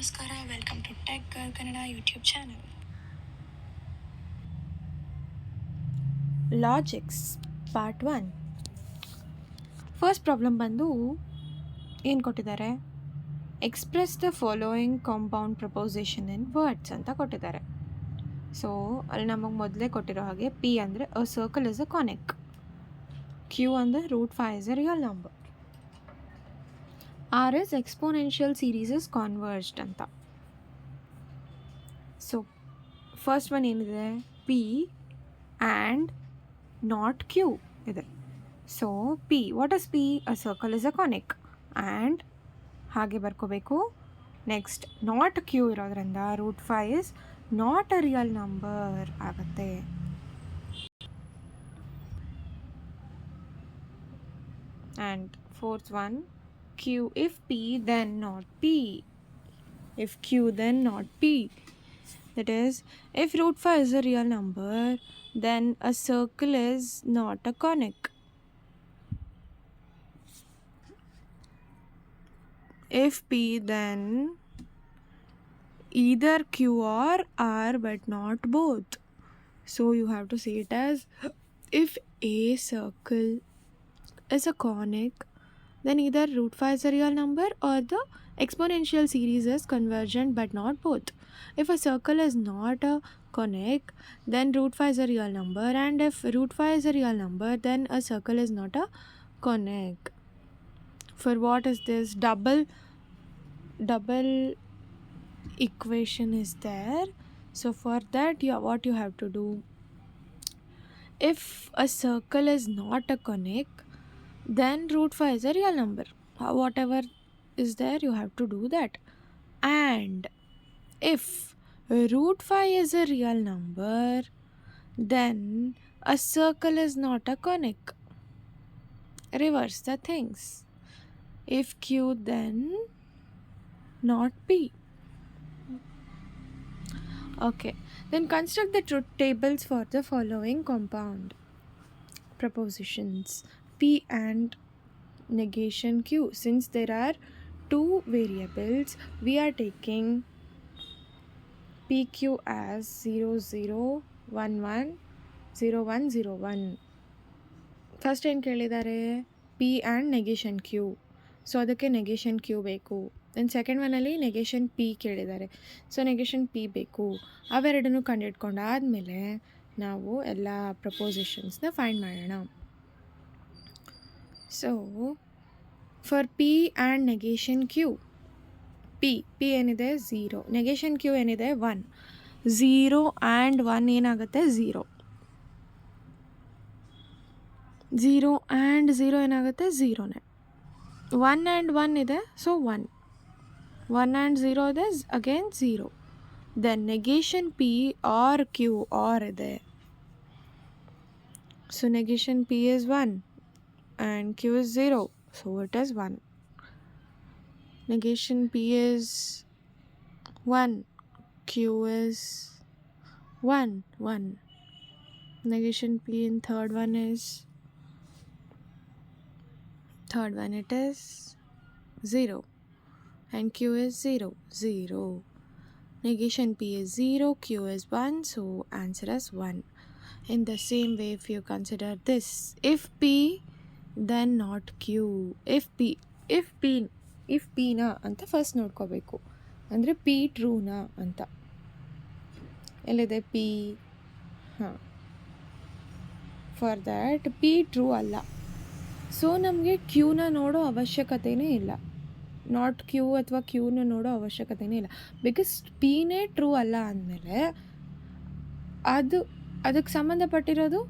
ನಮಸ್ಕಾರ, welcome to tech girl Kannada YouTube channel. Logics part 1. First problem ಬಂದು ಏನು ಕೊಟ್ಟಿದ್ದಾರೆ, express the following compound proposition in words ಅಂತ ಕೊಟ್ಟಿದ್ದಾರೆ. ಸೊ ಅಲ್ಲಿ ನಮಗೆ ಮೊದಲೇ ಕೊಟ್ಟಿರೋ ಹಾಗೆ ಪಿ ಅಂದರೆ a circle is a conic, Q ಅಂದರೆ root 5 is a real number, R is exponential series is converged ಅಂತ. ಸೊ ಫಸ್ಟ್ ಒನ್ ಏನಿದೆ, ಪಿ ಆ್ಯಂಡ್ ನಾಟ್ ಕ್ಯೂ ಇದೆ. So P, what is P? A circle is a conic and ಹಾಗೆ ಬರ್ಕೋಬೇಕು. Next not Q ಇರೋದ್ರಿಂದ root 5 is not a real number ಆಗುತ್ತೆ. And fourth one, Q if P then not P, if q then not p. That is, if root 5 is a real number, then a circle is not a conic. If p, then either q or r but not both. So you have to say it as, if a circle is a conic, then either root 5 is a real number or the exponential series is convergent but not both. If a circle is not a conic, then root 5 is a real number, and if root 5 is a real number, then a circle is not a conic. For what is this? Double equation is there. So for that, what you have to do, if a circle is not a conic, then root 5 is a real number. Whatever is there, you have to do that. And if root 5 is a real number, then a circle is not a conic. Reverse the things. If q, then not p. Okay, then construct the truth tables for the following compound propositions p and negation q. Since there are two variables, we are taking pq as 0 0 1 1 0 1 0 1. First ಏನು ಕೇಳಿದ್ದಾರೆ, P and negation Q. So ಅದಕ್ಕೆ negation Q ಬೇಕು. Then second ಒನ್ನಲ್ಲಿ negation P ಕೇಳಿದ್ದಾರೆ. So negation P ಬೇಕು. ಅವೆರಡನ್ನೂ ಕಂಡುಹಿಡ್ಕೊಂಡಾದಮೇಲೆ ನಾವು ಎಲ್ಲ ಪ್ರಪೋಸಿಷನ್ಸ್ನ ಫೈಂಡ್ ಮಾಡೋಣ. So for P and negation Q, P ಏನಿದೆ 0, ನೆಗೇಷನ್ ಕ್ಯೂ ಏನಿದೆ 1. 0 ಆ್ಯಂಡ್ 1 ಏನಾಗುತ್ತೆ 0. 0 ಆ್ಯಂಡ್ 0 ಏನಾಗುತ್ತೆ 0ನೇ. 1 ಆ್ಯಂಡ್ 1 ಇದೆ, ಸೊ 1. 1 ಆ್ಯಂಡ್ 0 ಇದೆ, again 0. Then negation P or Q or ಇದೆ. So negation P is 1 and q is 0, so it is 1. Negation p is 1, q is 1 1. Negation p in third one it is 0 and q is 0 0. Negation p is 0, q is 1, so answer is 1. In the same way, if you consider this, if p then not q. if p ನಾ ಅಂತ first ನೋಡ್ಕೋಬೇಕು. ಅಂದರೆ P ಟ್ರೂನಾ ಅಂತ. ಎಲ್ಲಿದೆ P? ಹಾಂ, for that P true ಅಲ್ಲ. So ನಮಗೆ ಕ್ಯೂನ ನೋಡೋ ಅವಶ್ಯಕತೆಯೇ ಇಲ್ಲ. ನಾಟ್ ಕ್ಯೂ ಅಥವಾ ಕ್ಯೂನ ನೋಡೋ ಅವಶ್ಯಕತೆಯೇ ಇಲ್ಲ. ಬಿಕಾಸ್ ಪಿನೇ ಟ್ರೂ ಅಲ್ಲ ಅಂದಮೇಲೆ ಅದಕ್ಕೆ ಸಂಬಂಧಪಟ್ಟಿರೋದು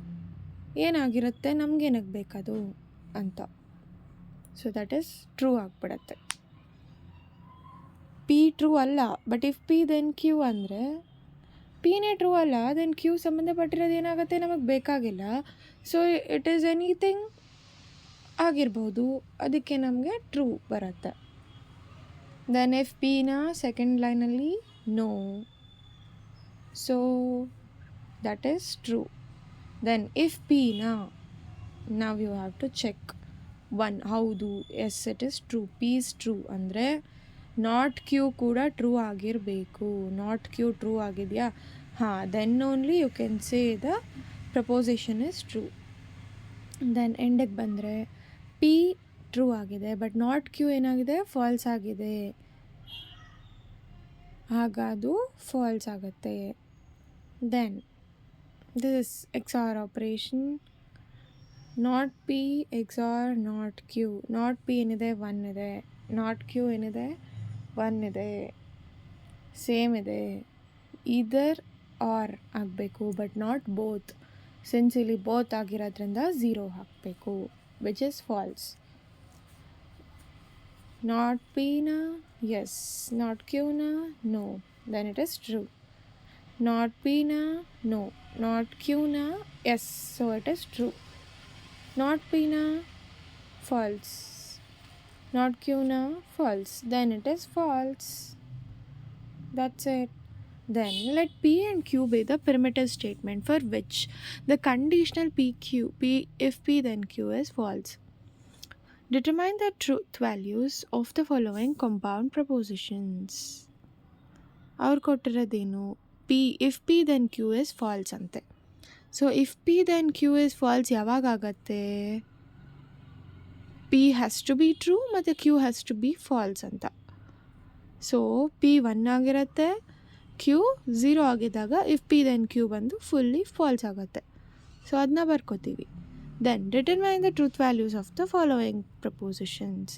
ಏನಾಗಿರುತ್ತೆ, ನಮಗೇನಕ್ಕೆ ಬೇಕದು ಅಂತ. ಸೊ ದಟ್ ಈಸ್ ಟ್ರೂ ಆಗಿಬಿಡತ್ತೆ. ಪಿ ಟ್ರೂ ಅಲ್ಲ, but if P then Q ಅಂದರೆ ಪಿನೇ ಟ್ರೂ ಅಲ್ಲ, ದೆನ್ ಕ್ಯೂ ಸಂಬಂಧಪಟ್ಟಿರೋದು ಏನಾಗುತ್ತೆ, ನಮಗೆ ಬೇಕಾಗಿಲ್ಲ. ಸೊ ಇಟ್ ಈಸ್ ಎನಿಥಿಂಗ್ ಆಗಿರ್ಬೋದು, ಅದಕ್ಕೆ ನಮಗೆ ಟ್ರೂ ಬರುತ್ತೆ. ದೆನ್ ಇಫ್ ಪಿನ ಸೆಕೆಂಡ್ ಲೈನಲ್ಲಿ no, so that is true. Then if ಪಿನ ನಾವು ಹ್ಯಾವ್ ಟು ಚೆಕ್ 1, ಹೌದು, yes it is true, P is true ಅಂದರೆ ನಾಟ್ ಕ್ಯೂ ಕೂಡ ಟ್ರೂ ಆಗಿರಬೇಕು. ನಾಟ್ ಕ್ಯೂ ಟ್ರೂ ಆಗಿದೆಯಾ? ಹಾಂ, then only you can say the proposition is true. Then ಎಂಡಿಗೆ ಬಂದರೆ ಪಿ ಟ್ರೂ ಆಗಿದೆ, ಬಟ್ ನಾಟ್ ಕ್ಯೂ ಏನಾಗಿದೆ? ಫಾಲ್ಸ್ ಆಗಿದೆ. ಆಗ ಅದು ಫಾಲ್ಸ್ ಆಗುತ್ತೆ. Then this XOR operation, not P XOR not Q. Not P ಏನಿದೆ? 1 ಇದೆ. ನಾಟ್ ಕ್ಯೂ ಏನಿದೆ? 1 ಇದೆ. ಸೇಮ್ ಇದೆ. ಇದರ್ ಆರ್ ಆಗಬೇಕು, ಬಟ್ ನಾಟ್ ಬೋತ್. ಸಿನ್ಸ್ ಇಲ್ಲಿ ಬೋತ್ ಆಗಿರೋದ್ರಿಂದ 0 ಹಾಕಬೇಕು, ವಿಚ್ ಇಸ್ ಫಾಲ್ಸ್. ನಾಟ್ ಪಿನ ಎಸ್, ನಾಟ್ ಕ್ಯೂನ no, then it is true. Not ಪಿನ ನೋ, ನಾಟ್ ಕ್ಯೂನ yes, so it is true. Not P-na false, not Q-na false, then it is false. That's it. Then let P and Q be the primitive statement for which the conditional if P then Q is false. Determine the truth values of the following compound propositions. ಅವ್ರು ಕೊಟ್ಟಿರೋದೇನು? if P then Q is false ಅಂತೆ. So if P then Q is false ಯಾವಾಗ ಆಗುತ್ತೆ? P has to be true ಮತ್ತು Q has to be false ಅಂತ. So P 1 ಆಗಿರುತ್ತೆ, Q 0 ಆಗಿದ್ದಾಗ if P then Q ಬಂದು ಫುಲ್ಲಿ ಫಾಲ್ಸ್ ಆಗುತ್ತೆ. So ಅದನ್ನ ಬರ್ಕೋತೀವಿ. Then determine the truth values of the following propositions.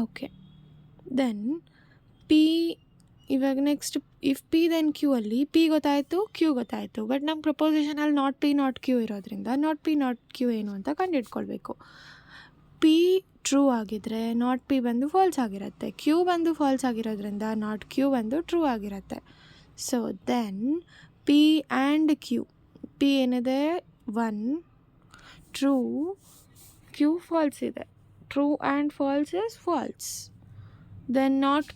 Okay, then P ಇವಾಗ next if P then Q ಅಲ್ಲಿ P ಗೊತ್ತಾಯಿತು, ಕ್ಯೂ ಗೊತ್ತಾಯಿತು, ಬಟ್ ನಮ್ಮ ಪ್ರಪೋಸಿಷನಲ್ಲಿ ನಾಟ್ ಪಿ ನಾಟ್ ಕ್ಯೂ ಇರೋದ್ರಿಂದ ನಾಟ್ ಪಿ ನಾಟ್ ಕ್ಯೂ ಏನು ಅಂತ ಕಂಡುಹಿಡ್ಕೊಳ್ಬೇಕು. ಪಿ ಟ್ರೂ ಆಗಿದ್ದರೆ ನಾಟ್ ಪಿ ಬಂದು ಫಾಲ್ಸ್ ಆಗಿರುತ್ತೆ, ಕ್ಯೂ ಬಂದು ಫಾಲ್ಸ್ ಆಗಿರೋದ್ರಿಂದ ನಾಟ್ ಕ್ಯೂ ಬಂದು ಟ್ರೂ ಆಗಿರುತ್ತೆ. So then P and Q, P ಏನಿದೆ? 1 ಟ್ರೂ, ಕ್ಯೂ ಫಾಲ್ಸ್ ಇದೆ. True and false is false. Then not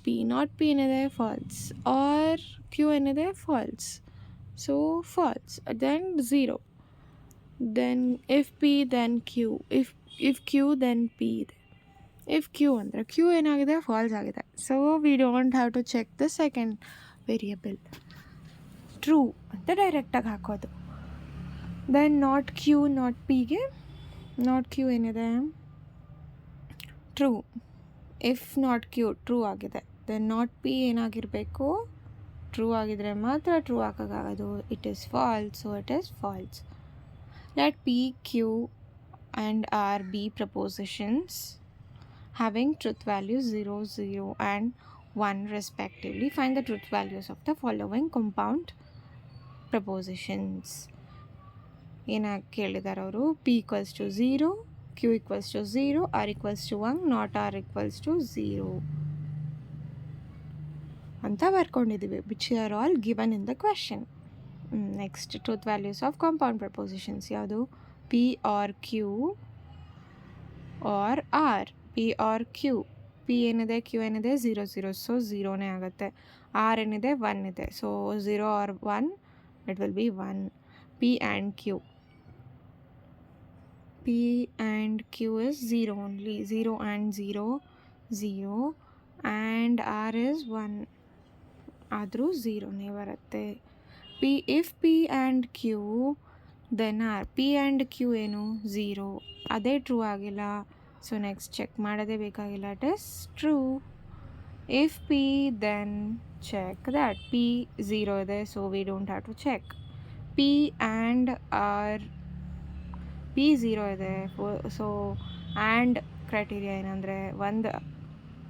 P ಏನಿದೆ? ಫಾಲ್ಸ್. ಆರ್ ಕ್ಯೂ ಏನಿದೆ? False. So false. Then 0. Then if P then Q, if Q then P ಇದೆ. If Q ಅಂದರೆ Q ಏನಾಗಿದೆ? False ಆಗಿದೆ. So we don't have to check the second variable. True ಅಂತ ಡೈರೆಕ್ಟಾಗಿ ಹಾಕೋದು. Then not Q not ಪಿಗೆ, not Q ಏನಿದೆ? True. If not Q true ಆಗಿದೆ, ದೆನ್ ನಾಟ್ ಪಿ ಏನಾಗಿರಬೇಕು? ಟ್ರೂ ಆಗಿದ್ರೆ ಮಾತ್ರ ಟ್ರೂ ಹಾಕೋಕ್ಕಾಗೋದು. It is false, so it is false. Let P Q and R be propositions having truth values 0, 0 and 1 respectively. Find the truth values of the following compound propositions. ಏನಾಗಿ ಕೇಳಿದಾರೆ ಅವರು? P equals to 0, Q equals to 0, R equals to 1, not R equals to 0 ಅಂತ ಬರ್ಕೊಂಡಿದ್ದೀವಿ, which are all given in the question. Next, truth values of compound propositions ಯಾವುದು? P or Q or R. P or Q. P ಏನಿದೆ? Q ಏನಿದೆ? 0, 0, so 0ನೇ ಆಗುತ್ತೆ. R ಏನಿದೆ? 1 ಇದೆ, so 0 or 1 it will be 1. P and Q. P and Q is 0 only. 0 and 0, 0 and R is 1. ಆದರೂ 0ನೇ ಬರುತ್ತೆ. if P and Q then R. P and Q ಏನು? 0. ಅದೇ true ಆಗಿಲ್ಲ, ಸೊ ನೆಕ್ಸ್ಟ್ ಚೆಕ್ ಮಾಡೋದೇ ಬೇಕಾಗಿಲ್ಲ. It is true. If P then check that P 0 ಇದೆ, so we don't have to check. P and R, P 0 ಇದೆ, so and criteria ಏನಂದರೆ ಒಂದು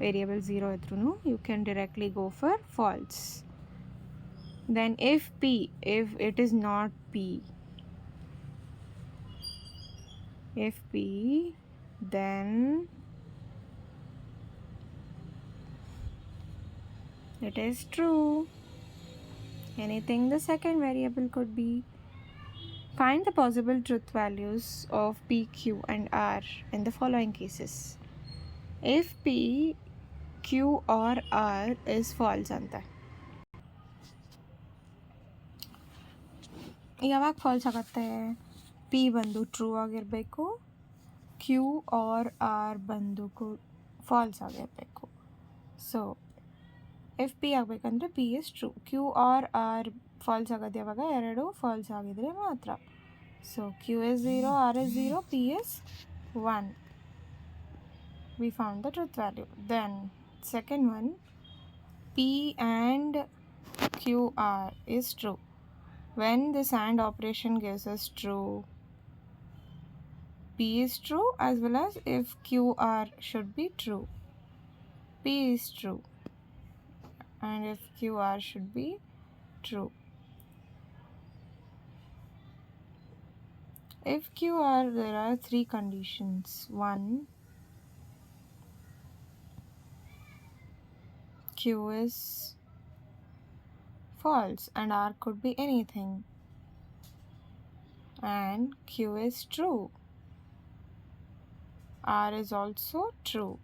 variable 0 ಇದ್ರೂ you can directly go for false. Then if P, if it is not P, if P then it is true. Anything the second variable could be. Find the possible truth values of P, Q and R in the following cases. If P, Q or R is false ಅಂತ. ಯಾವಾಗ falls ಆಗುತ್ತೆ? P ಬಂದು true ಆಗಿರಬೇಕು, Q or R ಬಂದು false ಆಗಿರಬೇಕು. So if P ಆಗಬೇಕಂದ್ರೆ P is true. Q or R false ಆಗೋದು ಯಾವಾಗ ಎರಡು ಫಾಲ್ಸ್ ಆಗಿದ್ರೆ ಮಾತ್ರ. So Q is 0, R is 0, P is 1. We found the truth value. Then second one, P and QR is true. When this AND operation gives us true, P is true as well as if QR should be true. P is true and if QR should be true. If QR, there are three conditions. One, Q is false and R could be anything, and Q is true. R is also true.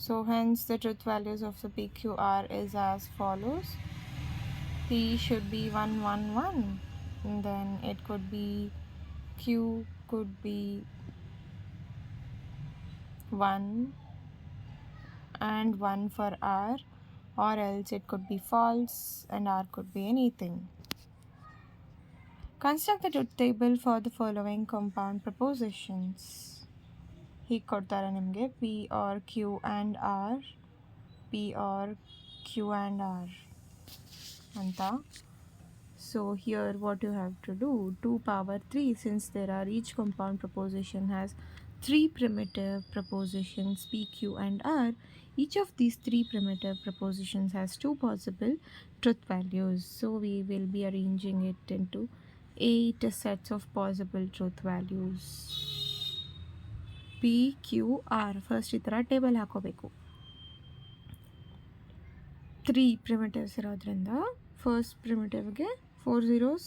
So hence the truth values of the PQR is as follows. P should be 1 1 1, and then it could be Q could be 1 and 1 for R, or else it could be false and R could be anything. Construct the truth table for the following compound propositions. ಹೀಗೆ ಕೊಡ್ತಾರೆ ನಿಮಗೆ P or Q and R, P or Q and R ಅಂತ. So here what you have to do, 2 power 3, since there are each compound proposition has 3 primitive propositions p, q and r. Each of these 3 primitive propositions has 2 possible truth values. So we will be arranging it into 8 sets of possible truth values. P Q R first ಈ ಥರ table ಹಾಕೋಬೇಕು. 3 primitives ಇರೋದ್ರಿಂದ first ಪ್ರಿಮಿಟಿವ್ಗೆ 4 zeros,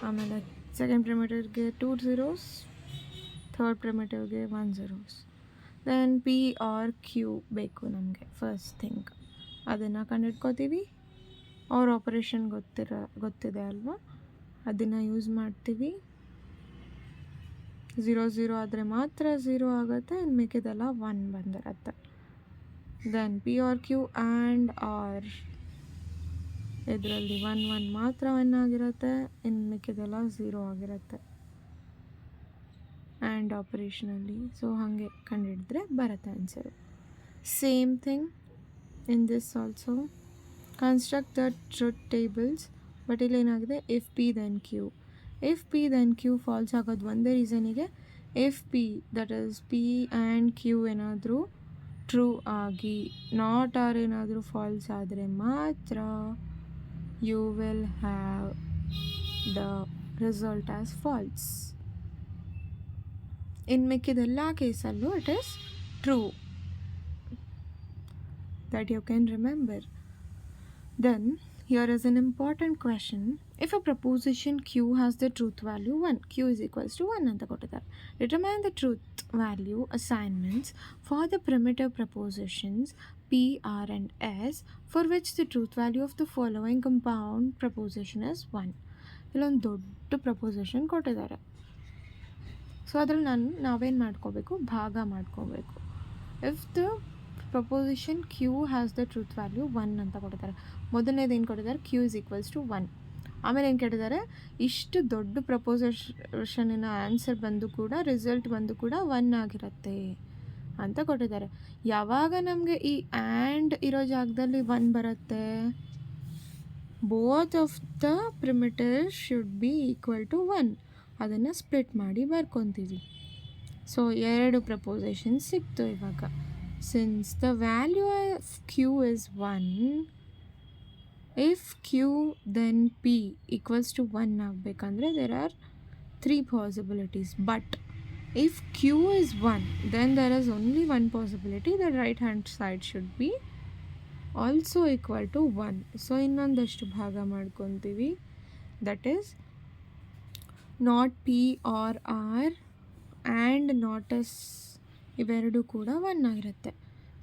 ಆಮೇಲೆ second ಪ್ರಿಮಿಟಿವ್ಗೆ 2 zeros, third ಪ್ರಿಮಿಟಿವ್ಗೆ 1 zeros. Then P or Q ಬೇಕು ನಮಗೆ ಫಸ್ಟ್ ಥಿಂಗ್. ಅದನ್ನು ಕಂಡಿಡ್ಕೋತೀವಿ. ಅವ್ರ ಆಪರೇಷನ್ ಗೊತ್ತಿದೆ ಅಲ್ವಾ, ಅದನ್ನು ಯೂಸ್ ಮಾಡ್ತೀವಿ. 0 0 ಆದರೆ ಮಾತ್ರ 0 ಆಗುತ್ತೆ, ಇನ್ನು ಮಿಕ್ಕಿದೆಲ್ಲ 1 ಬಂದಿರುತ್ತೆ. Then P or Q and R, ಇದರಲ್ಲಿ 1 1 ಮಾತ್ರ 1 ಆಗಿರುತ್ತೆ, ಇನ್ನು ಮಿಕ್ಕಿದೆಲ್ಲ 0 ಆಗಿರುತ್ತೆ ಆ್ಯಂಡ್ ಆಪರೇಷನಲ್ಲಿ. ಸೊ ಹಾಗೆ ಕಂಡಿಡಿದ್ರೆ ಬರುತ್ತೆ answer. Same thing in this also. Construct the truth tables. But ಇಲ್ಲಿ ಏನಾಗಿದೆ, if P then Q. If P then Q false ಆಗೋದು ಒಂದೇ ರೀಸನಿಗೆ, if P that is P and Q ಏನಾದರೂ ಟ್ರೂ ಆಗಿ ನಾಟ್ ಆರ್ ಏನಾದರೂ ಫಾಲ್ಸ್ ಆದರೆ ಮಾತ್ರ you will have the result as false. ಇನ್ನು ಮಿಕ್ಕಿದೆಲ್ಲ ಕೇಸಲ್ಲೂ it is true. That you can remember. Then here is an important question. If a proposition Q has the truth value 1, Q is equals to 1 ಅಂತ ಕೊಟ್ಟಿದ್ದಾರೆ. Determine the truth value assignments for the primitive propositions P, R and S for which the truth value of the following compound proposition is 1. ಇಲ್ಲೊಂದು ದೊಡ್ಡ proposition ಕೊಟ್ಟಿದ್ದಾರೆ. So ಅದ್ರಲ್ಲಿ ನಾವೇನು ಮಾಡ್ಕೋಬೇಕು, ಭಾಗ ಮಾಡ್ಕೋಬೇಕು. If the proposition Q has the truth value 1 ಅಂತ ಕೊಟ್ಟಿದ್ದಾರೆ. ಮೊದಲನೇದು ಏನು ಕೊಟ್ಟಿದ್ದಾರೆ, ಕ್ಯೂ ಇಸ್ ಈಕ್ವಲ್ಸ್ ಟು 1. ಆಮೇಲೆ ಏನು ಕೇಳಿದ್ದಾರೆ, ಇಷ್ಟು ದೊಡ್ಡ ಪ್ರಪೋಸಿಷನಿನ ಆನ್ಸರ್ ಬಂದು ಕೂಡ ರಿಸಲ್ಟ್ ಬಂದು ಕೂಡ 1 ಆಗಿರುತ್ತೆ ಅಂತ ಕೊಟ್ಟಿದ್ದಾರೆ. ಯಾವಾಗ ನಮಗೆ ಈ ಆ್ಯಂಡ್ ಇರೋ ಜಾಗದಲ್ಲಿ 1 ಬರುತ್ತೆ, both of the primitives should be equal to 1. ಅದನ್ನು ಸ್ಪ್ಲಿಟ್ ಮಾಡಿ ಬರ್ಕೊತೀವಿ. ಸೊ 2 ಪ್ರಪೋಸಿಷನ್ಸ್ ಸಿಕ್ತು ಇವಾಗ. Since the value of Q is 1, if Q then P equals to 1 ಆಗಬೇಕಂದ್ರೆ there are 3 possibilities. But if Q is 1, then there is only one possibility, the right hand side should be also equal to 1. So ಇನ್ನೊಂದಷ್ಟು ಭಾಗ ಮಾಡ್ಕೊತೀವಿ. That is not P or R and not S, ಇವೆರಡು ಕೂಡ 1 ಆಗಿರುತ್ತೆ.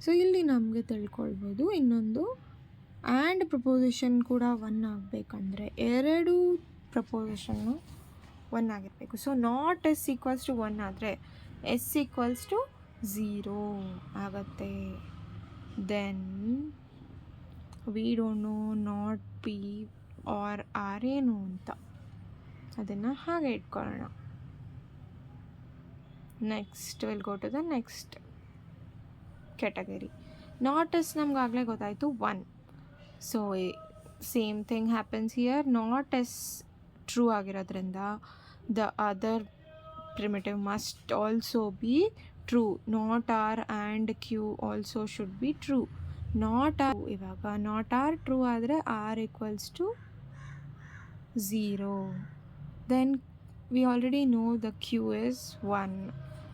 So ಇಲ್ಲಿ ನಮಗೆ ತಿಳ್ಕೊಳ್ಬೋದು, ಇನ್ನೊಂದು ಆ್ಯಂಡ್ ಪ್ರಪೋಸಿಷನ್ ಕೂಡ 1 ಆಗಬೇಕಂದ್ರೆ 2 ಪ್ರಪೋಸಿಷನ್ನು 1 ಆಗಿರಬೇಕು. So not S equals to 1 ಆದರೆ ಎಸ್ ಈಕ್ವಲ್ಸ್ ಟು 0 ಆಗುತ್ತೆ. then we don't know not P or R ಏನು ಅಂತ, ಅದನ್ನು ಹಾಗೆ ಇಟ್ಕೊಳ್ಳೋಣ. Next will go to the next category. Not yes ನಮ್ಗೆ ಆಗಲೇ ಗೊತ್ತಾಯಿತು 1. So same thing happens here. Not yes true ಆಗಿರೋದ್ರಿಂದ the other primitive must also be true. Not R and Q also should be true. Not R ಇವಾಗ not R true ಆದರೆ R equals to 0. Then we already know the Q is 1.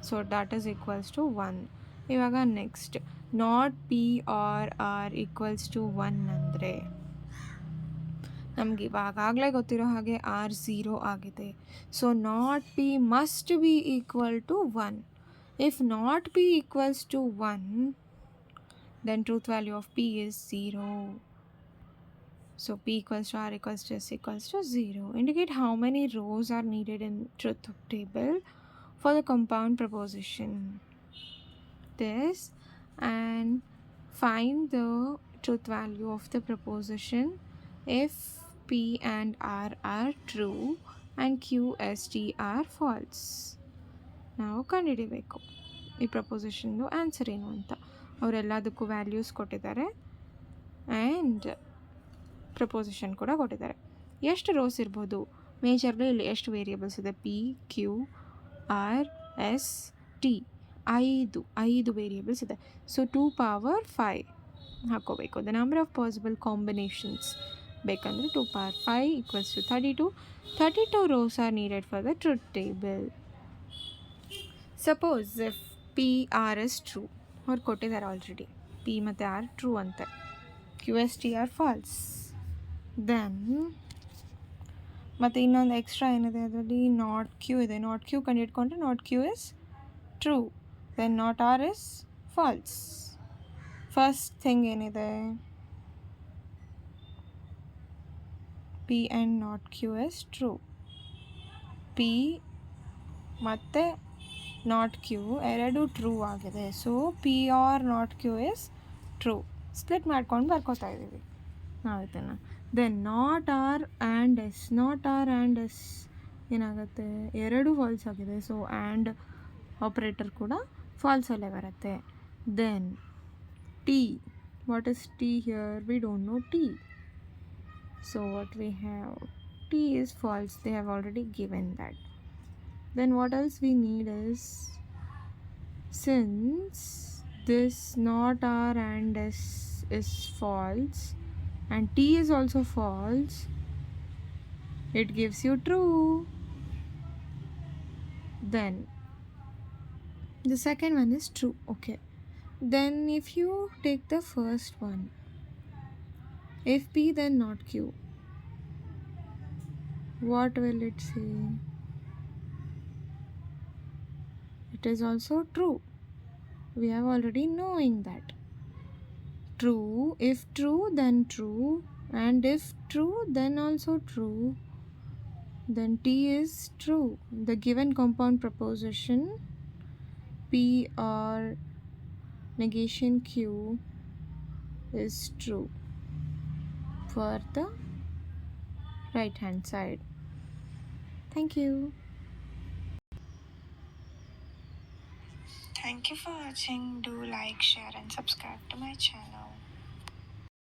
So that is equals to 1. ಇವಾಗ next not P or R equals to 1 ಅಂದರೆ ನಮ್ಗೆ ಇವಾಗಲೇ ಗೊತ್ತಿರೋ ಹಾಗೆ R 0 ಆಗಿದೆ. So not P must be equal to 1. If not P equals to 1, then truth value of P is 0. So P equals to R equals to S equals to 0. Indicate how many rows are needed in truth table for the compound proposition. This, and find the truth value of the proposition if P and R are true and Q, S, T are false. ನಾವು ಕಂಡುಹಿಡಿಬೇಕು ಈ ಪ್ರಪೋಸಿಷನ್ದು answer ಏನು ಅಂತ. ಅವರೆಲ್ಲದಕ್ಕೂ values ಕೊಟ್ಟಿದ್ದಾರೆ and proposition ಕೂಡ ಕೊಟ್ಟಿದ್ದಾರೆ. ಎಷ್ಟು rose ಇರ್ಬೋದು? ಮೇಜರ್ಲಿ ಇಲ್ಲಿ ಎಷ್ಟು ವೇರಿಯೇಬಲ್ಸ್ ಇದೆ? P, Q, R, S, T. 5 variables ಇದೆ. ಸೊ 2 power 5 ಹಾಕೋಬೇಕು. The number of possible combinations ಬೇಕಂದರೆ 2 power 5 equals to 32. 32 rows are needed for the truth table. Suppose if P, R is true. ಅವ್ರು ಕೊಟ್ಟಿದ್ದಾರೆ already P ಮತ್ತು R true ಅಂತೆ, Q, S, T are false. Then ಮತ್ತು ಇನ್ನೊಂದು extra ಏನಿದೆ ಅದರಲ್ಲಿ not Q ಇದೆ. ನಾಟ್ Q ಕಂಡುಹಿಡ್ಕೊಂಡ್ರೆ not Q is true, then not R is false. First thing ಏನಿದೆ? P and not Q is true. P ಮತ್ತು not Q ಎರಡು true ಆಗಿದೆ. So P or not Q is true. Split ಮಾಡ್ಕೊಂಡು ಬರ್ಕೋತಾ ಇದ್ದೀವಿ ನಾವು ಇದನ್ನು. Then not R and S. Not R and S ಏನಾಗುತ್ತೆ? ಎರಡು ಫಾಲ್ಸ್ ಆಗಿದೆ. ಸೊ ಆ್ಯಂಡ್ ಆಪ್ರೇಟರ್ ಕೂಡ ಫಾಲ್ಸಲ್ಲೇ ಬರುತ್ತೆ. Then T. What is T here? We don't know T. So what we have? T is false. They have already given that. Then what else we need is, since this not R and S is false and T is also false, it gives you true. Then the second one is true. Okay. Then if you take the first one, if P then not Q, what will it say? It is also true. We have already knowing that. True, if true then true, and if true then also true, then T is true. The given compound proposition P or negation Q is true for the right hand side. Thank you. Thank you for watching. Do like, share and subscribe to my channel.